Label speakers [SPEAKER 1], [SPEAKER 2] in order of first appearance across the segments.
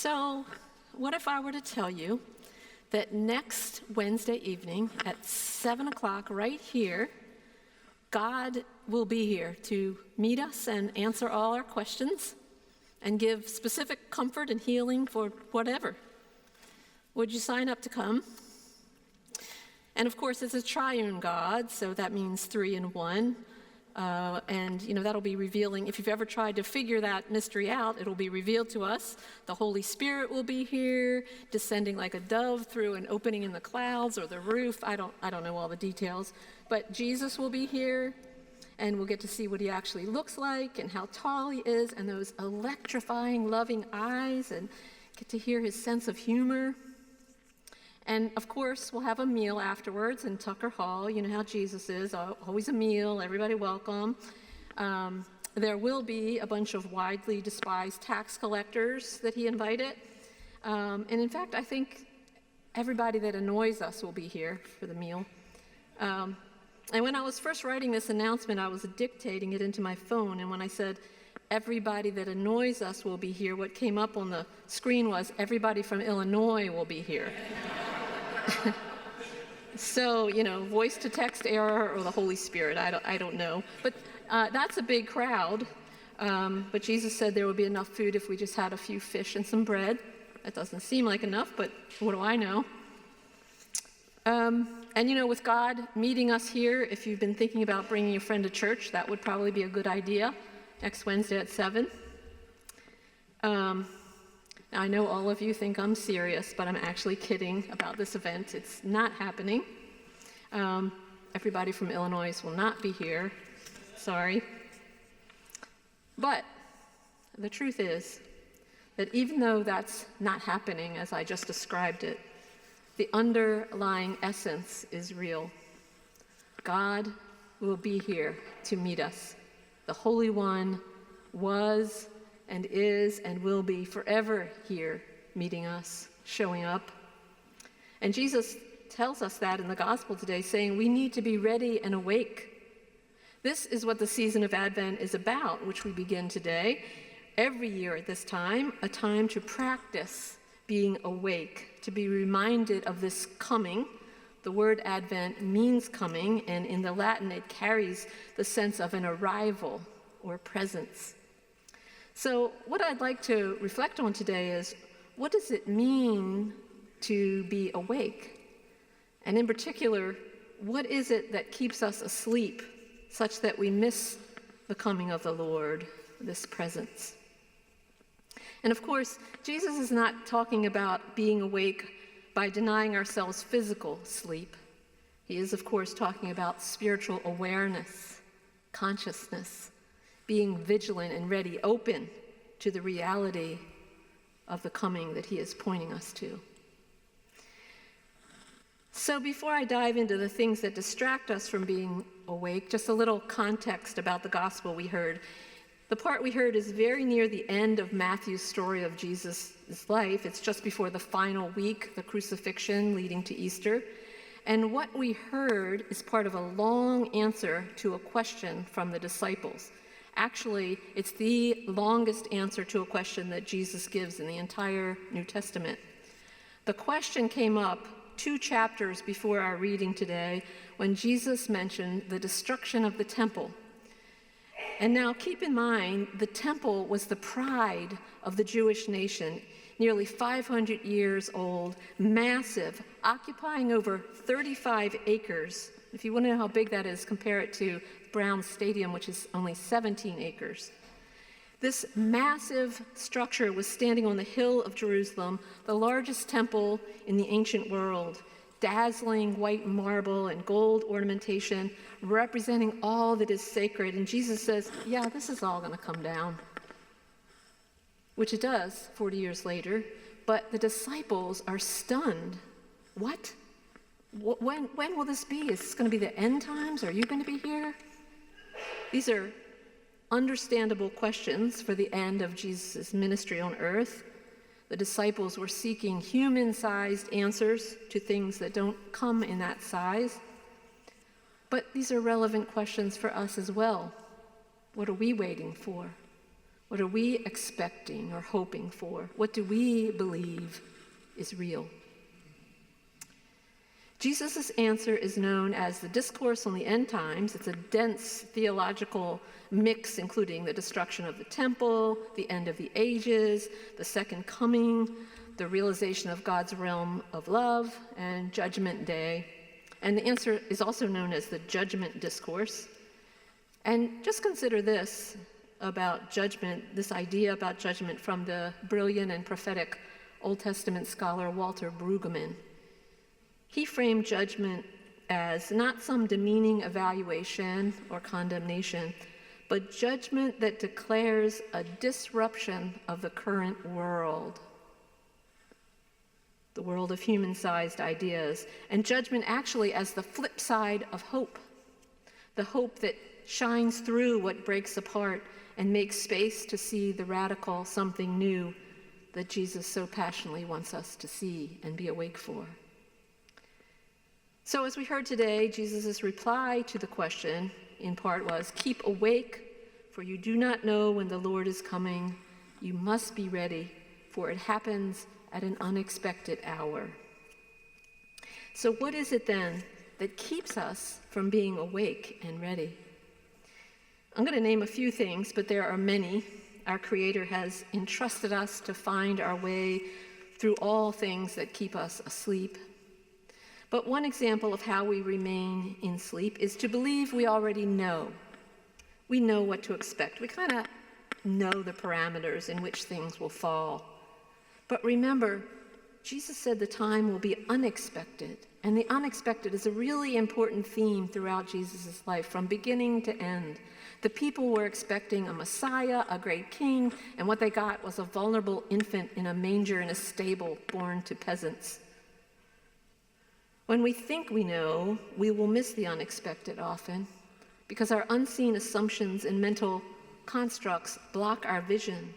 [SPEAKER 1] So, what if I were to tell you that next Wednesday evening at 7 o'clock right here, God will be here to meet us and answer all our questions and give specific comfort and healing for whatever? Would you sign up to come? And of course, it's a triune God, so that means 3 in 1. And that'll be revealing. If you've ever tried to figure that mystery out, it'll be revealed to us. The Holy Spirit will be here, descending like a dove through an opening in the clouds or the roof. I don't know all the details, but Jesus will be here, and we'll get to see what he actually looks like and how tall he is, and those electrifying, loving eyes, and get to hear his sense of humor. And of course, we'll have a meal afterwards in Tucker Hall. You know how Jesus is, always a meal, everybody welcome. There will be a bunch of widely despised tax collectors that he invited. And in fact, I think everybody that annoys us will be here for the meal. And when I was first writing this announcement, I was dictating it into my phone. And when I said, everybody that annoys us will be here, what came up on the screen was, everybody from Illinois will be here. So, voice to text error or the Holy Spirit, I don't know. But that's a big crowd. But Jesus said there would be enough food if we just had a few fish and some bread. That doesn't seem like enough, but what do I know? And with God meeting us here, if you've been thinking about bringing a friend to church, that would probably be a good idea next Wednesday at 7. Now, I know all of you think I'm serious, but I'm actually kidding about this event. It's not happening. Everybody from Illinois will not be here. Sorry. But the truth is that even though that's not happening as I just described it, the underlying essence is real. God will be here to meet us. The Holy One was and is and will be forever here, meeting us, showing up. And Jesus tells us that in the gospel today, saying we need to be ready and awake. This is what the season of Advent is about, which we begin today. Every year at this time, a time to practice being awake, to be reminded of this coming. The word Advent means coming, and in the Latin it carries the sense of an arrival or presence. So what I'd like to reflect on today is, what does it mean to be awake? And in particular, what is it that keeps us asleep such that we miss the coming of the Lord, this presence? And of course, Jesus is not talking about being awake by denying ourselves physical sleep. He is, of course, talking about spiritual awareness, consciousness, being vigilant and ready, open to the reality of the coming that he is pointing us to. So before I dive into the things that distract us from being awake, just a little context about the gospel we heard. The part we heard is very near the end of Matthew's story of Jesus' life. It's just before the final week, the crucifixion leading to Easter. And what we heard is part of a long answer to a question from the disciples. Actually, it's the longest answer to a question that Jesus gives in the entire New Testament. The question came up 2 chapters before our reading today when Jesus mentioned the destruction of the temple. And now keep in mind, the temple was the pride of the Jewish nation, nearly 500 years old, massive, occupying over 35 acres. If you want to know how big that is, compare it to Brown Stadium, which is only 17 acres. This massive structure was standing on the hill of Jerusalem, the largest temple in the ancient world, dazzling white marble and gold ornamentation, representing all that is sacred. And Jesus says, yeah, this is all going to come down. Which it does 40 years later, but the disciples are stunned. What? When will this be? Is this going to be the end times? Are you going to be here? These are understandable questions for the end of Jesus' ministry on earth. The disciples were seeking human-sized answers to things that don't come in that size. But these are relevant questions for us as well. What are we waiting for? What are we expecting or hoping for? What do we believe is real? Jesus' answer is known as the Discourse on the End Times. It's a dense theological mix, including the destruction of the temple, the end of the ages, the second coming, the realization of God's realm of love, and Judgment Day. And the answer is also known as the Judgment Discourse. And just consider this about judgment, this idea about judgment from the brilliant and prophetic Old Testament scholar Walter Brueggemann. He framed judgment as not some demeaning evaluation or condemnation, but judgment that declares a disruption of the current world, the world of human-sized ideas, and judgment actually as the flip side of hope, the hope that shines through what breaks apart and makes space to see the radical something new that Jesus so passionately wants us to see and be awake for. So as we heard today, Jesus' reply to the question, in part, was, "Keep awake, for you do not know when the Lord is coming. You must be ready, for it happens at an unexpected hour." So what is it then that keeps us from being awake and ready? I'm going to name a few things, but there are many. Our Creator has entrusted us to find our way through all things that keep us asleep. But one example of how we remain in sleep is to believe we already know. We know what to expect. We kind of know the parameters in which things will fall. But remember, Jesus said the time will be unexpected. And the unexpected is a really important theme throughout Jesus' life, from beginning to end. The people were expecting a Messiah, a great king, and what they got was a vulnerable infant in a manger in a stable born to peasants. When we think we know, we will miss the unexpected often, because our unseen assumptions and mental constructs block our vision.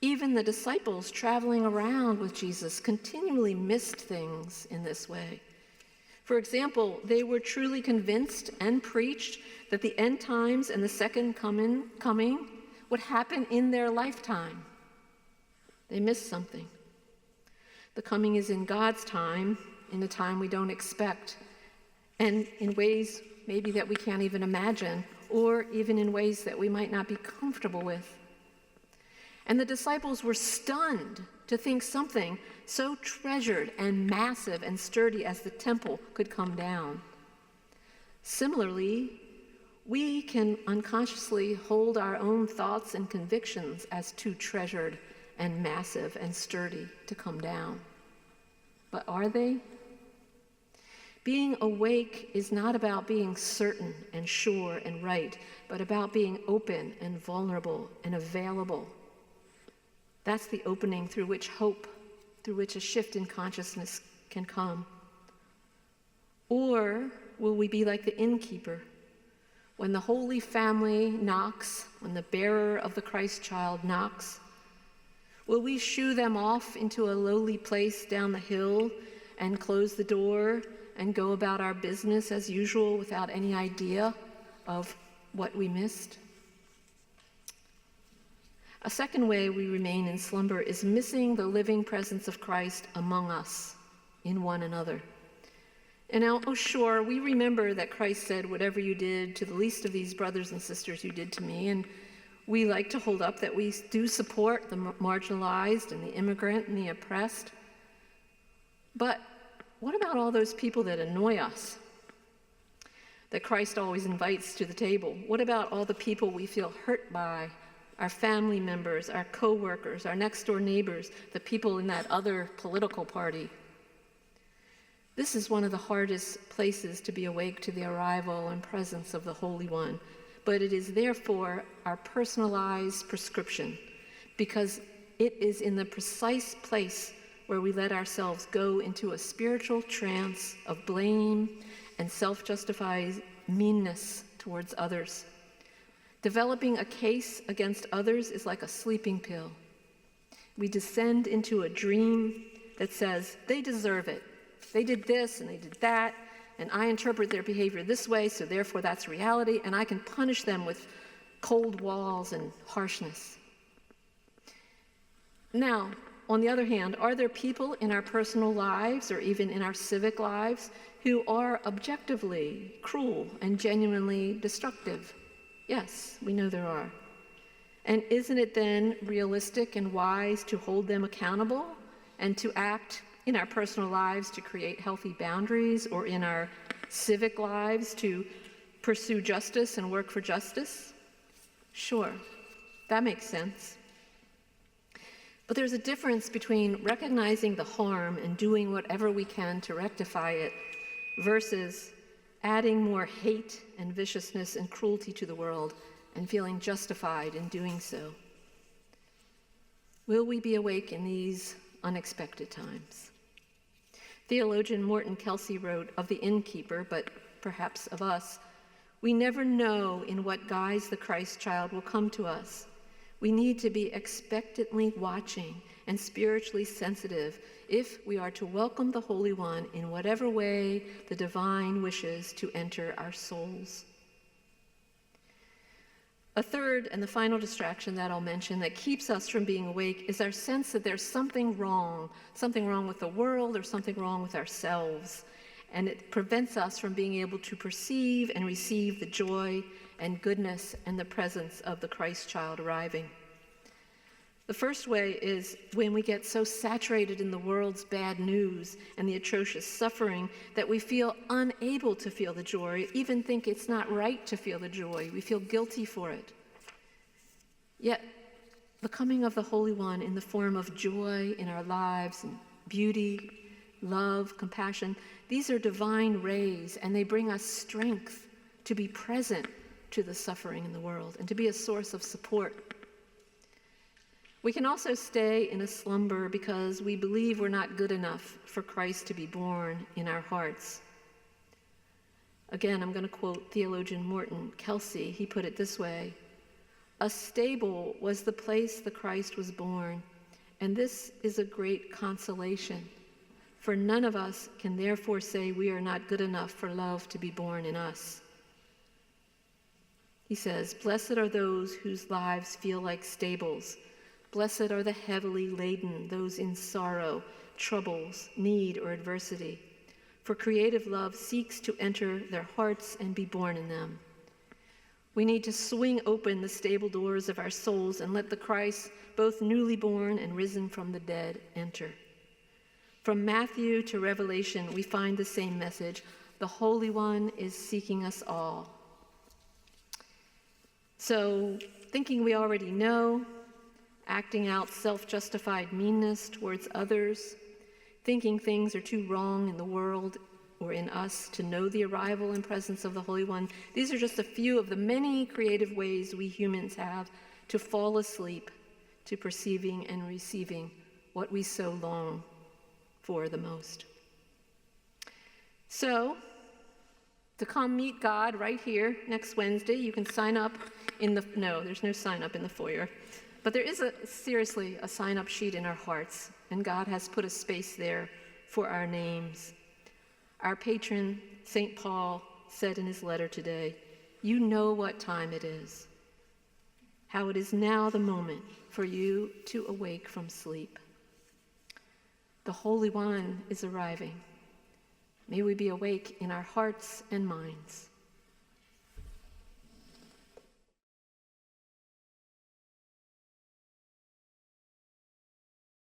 [SPEAKER 1] Even the disciples traveling around with Jesus continually missed things in this way. For example, they were truly convinced and preached that the end times and the second coming would happen in their lifetime. They missed something. The coming is in God's time, in a time we don't expect, and in ways maybe that we can't even imagine, or even in ways that we might not be comfortable with. And the disciples were stunned to think something so treasured and massive and sturdy as the temple could come down. Similarly, we can unconsciously hold our own thoughts and convictions as too treasured and massive and sturdy to come down. But are they? Being awake is not about being certain and sure and right, but about being open and vulnerable and available. That's the opening through which hope, through which a shift in consciousness can come. Or will we be like the innkeeper? When the Holy Family knocks, when the bearer of the Christ child knocks, will we shoo them off into a lowly place down the hill and close the door and go about our business as usual without any idea of what we missed? A second way we remain in slumber is missing the living presence of Christ among us, in one another. And now, sure, we remember that Christ said, "Whatever you did to the least of these brothers and sisters, you did to me." And we like to hold up that we do support the marginalized and the immigrant and the oppressed. But what about all those people that annoy us, that Christ always invites to the table? What about all the people we feel hurt by? Our family members, our co-workers, our next-door neighbors, the people in that other political party. This is one of the hardest places to be awake to the arrival and presence of the Holy One, but it is therefore our personalized prescription, because it is in the precise place where we let ourselves go into a spiritual trance of blame and self-justified meanness towards others. Developing a case against others is like a sleeping pill. We descend into a dream that says, they deserve it. They did this and they did that, and I interpret their behavior this way, so therefore that's reality, and I can punish them with cold walls and harshness. Now, on the other hand, are there people in our personal lives or even in our civic lives who are objectively cruel and genuinely destructive? Yes, we know there are. And isn't it then realistic and wise to hold them accountable and to act in our personal lives to create healthy boundaries, or in our civic lives to pursue justice and work for justice? Sure, that makes sense. But there's a difference between recognizing the harm and doing whatever we can to rectify it versus adding more hate and viciousness and cruelty to the world and feeling justified in doing so. Will we be awake in these unexpected times? Theologian Morton Kelsey wrote of the innkeeper, but perhaps of us, we never know in what guise the Christ child will come to us. We need to be expectantly watching and spiritually sensitive if we are to welcome the Holy One in whatever way the divine wishes to enter our souls. A third and the final distraction that I'll mention that keeps us from being awake is our sense that there's something wrong with the world or something wrong with ourselves. And it prevents us from being able to perceive and receive the joy and goodness and the presence of the Christ child arriving. The first way is when we get so saturated in the world's bad news and the atrocious suffering that we feel unable to feel the joy, even think it's not right to feel the joy. We feel guilty for it. Yet, the coming of the Holy One in the form of joy in our lives and beauty, love, compassion, these are divine rays, and they bring us strength to be present to the suffering in the world and to be a source of support. We can also stay in a slumber because we believe we're not good enough for Christ to be born in our hearts. Again, I'm going to quote theologian Morton Kelsey. He put it this way: "A stable was the place the Christ was born, and this is a great consolation, for none of us can therefore say we are not good enough for love to be born in us." He says, "Blessed are those whose lives feel like stables. Blessed are the heavily laden, those in sorrow, troubles, need, or adversity. For creative love seeks to enter their hearts and be born in them." We need to swing open the stable doors of our souls and let the Christ, both newly born and risen from the dead, enter. From Matthew to Revelation, we find the same message. The Holy One is seeking us all. So, thinking we already know, acting out self-justified meanness towards others, thinking things are too wrong in the world or in us to know the arrival and presence of the Holy One, these are just a few of the many creative ways we humans have to fall asleep to perceiving and receiving what we so long for the most. So, to come meet God right here next Wednesday, you can sign up there's no sign up in the foyer. But there is seriously a sign-up sheet in our hearts, and God has put a space there for our names. Our patron, St. Paul, said in his letter today, "You know what time it is, how it is now the moment for you to awake from sleep." The Holy One is arriving. May we be awake in our hearts and minds.